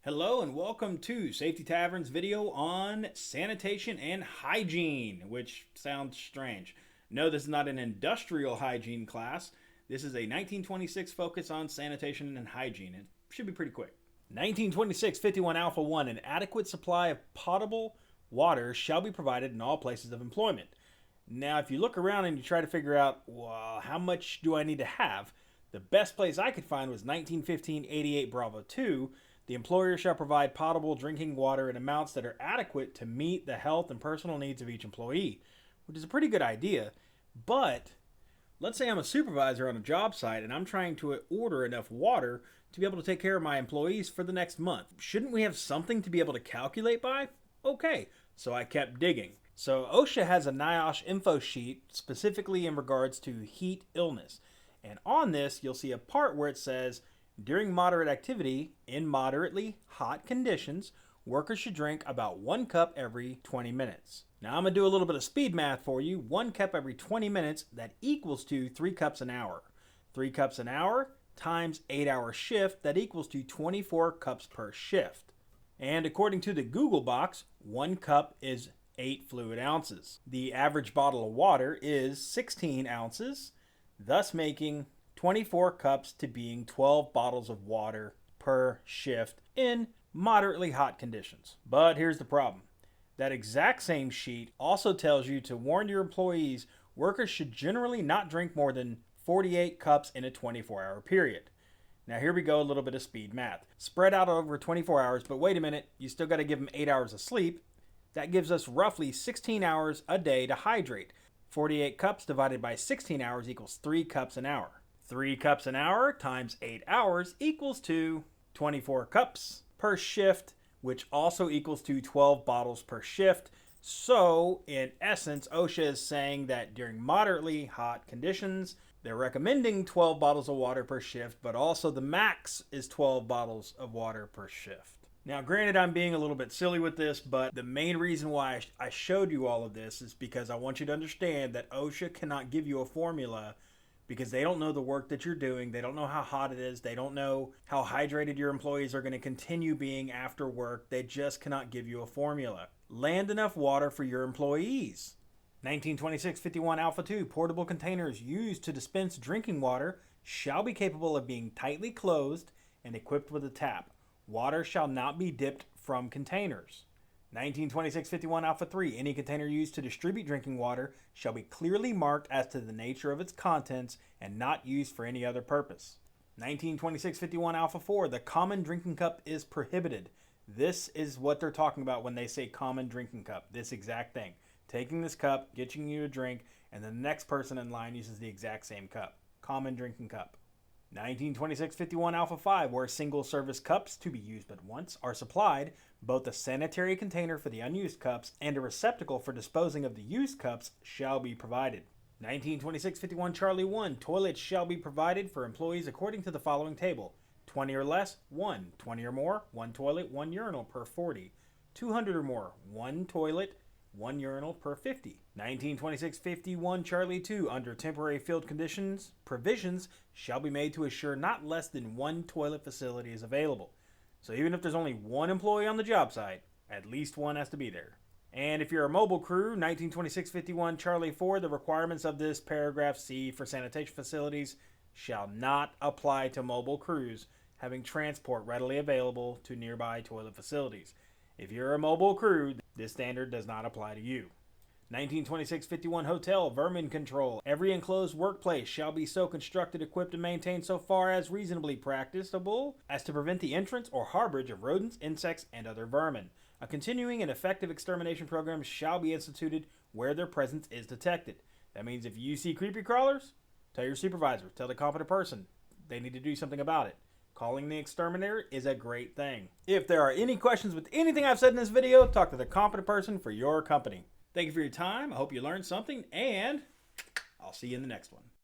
Hello and welcome to Safety Tavern's video on sanitation and hygiene, which sounds strange. No, this is not an industrial hygiene class. This is a 1926 focus on sanitation and hygiene. It should be pretty quick. 1926 51 Alpha 1, an adequate supply of potable water shall be provided in all places of employment. Now, if you look around and you try to figure out, well, how much do I need to have? The best place I could find was 1915 88 Bravo 2. The employer shall provide potable drinking water in amounts that are adequate to meet the health and personal needs of each employee, which is a pretty good idea. But let's say I'm a supervisor on a job site and I'm trying to order enough water to be able to take care of my employees for the next month. Shouldn't we have something to be able to calculate by? Okay, so I kept digging. So OSHA has a NIOSH info sheet specifically in regards to heat illness. And on this, you'll see a part where it says, during moderate activity, in moderately hot conditions, workers should drink about 1 cup every 20 minutes. Now I'm going to do a little bit of speed math for you. 1 cup every 20 minutes, that equals to 3 cups an hour. 3 cups an hour times 8-hour shift, that equals to 24 cups per shift. And according to the Google box, 1 cup is 8 fluid ounces. The average bottle of water is 16 ounces, thus making 24 cups to being 12 bottles of water per shift in moderately hot conditions. But here's the problem. That exact same sheet also tells you to warn your employees workers should generally not drink more than 48 cups in a 24-hour period. Now here we go, a little bit of speed math. Spread out over 24 hours, but wait a minute, you still got to give them 8 hours of sleep. That gives us roughly 16 hours a day to hydrate. 48 cups divided by 16 hours equals 3 cups an hour. 3 cups an hour times 8 hours equals to 24 cups per shift, which also equals to 12 bottles per shift. So, in essence, OSHA is saying that during moderately hot conditions, they're recommending 12 bottles of water per shift, but also the max is 12 bottles of water per shift. Now, granted, I'm being a little bit silly with this, but the main reason why I showed you all of this is because I want you to understand that OSHA cannot give you a formula because they don't know the work that you're doing. They don't know how hot it is. They don't know how hydrated your employees are going to continue being after work. They just cannot give you a formula. Land enough water for your employees. 1926 51 Alpha 2, portable containers used to dispense drinking water shall be capable of being tightly closed and equipped with a tap. Water shall not be dipped from containers. 1926 51 Alpha 3, any container used to distribute drinking water shall be clearly marked as to the nature of its contents and not used for any other purpose. 1926 51 Alpha 4, the common drinking cup is prohibited. This is what they're talking about when they say common drinking cup, this exact thing. Taking this cup, getting you a drink, and the next person in line uses the exact same cup. Common drinking cup. 1926 51 Alpha 5, where single service cups to be used but once are supplied, both a sanitary container for the unused cups and a receptacle for disposing of the used cups shall be provided. 1926 51 Charlie 1, toilets shall be provided for employees according to the following table. 20 or less, 1. 20 or more, 1 toilet, 1 urinal per 40. 200 or more, 1 toilet, 1 urinal per 50. 1926 51 Charlie 2, under temporary field conditions, provisions shall be made to assure not less than 1 toilet facility is available. So even if there's only 1 employee on the job site, at least 1 has to be there. And if you're a mobile crew, 1926 51 Charlie 4, the requirements of this paragraph C for sanitation facilities shall not apply to mobile crews having transport readily available to nearby toilet facilities. If you're a mobile crew, this standard does not apply to you. 1926 51 Hotel, vermin control. Every enclosed workplace shall be so constructed, equipped, and maintained so far as reasonably practicable as to prevent the entrance or harborage of rodents, insects, and other vermin. A continuing and effective extermination program shall be instituted where their presence is detected. That means if you see creepy crawlers, tell your supervisor, tell the competent person. They need to do something about it. Calling the exterminator is a great thing. If there are any questions with anything I've said in this video, talk to the competent person for your company. Thank you for your time. I hope you learned something, and I'll see you in the next one.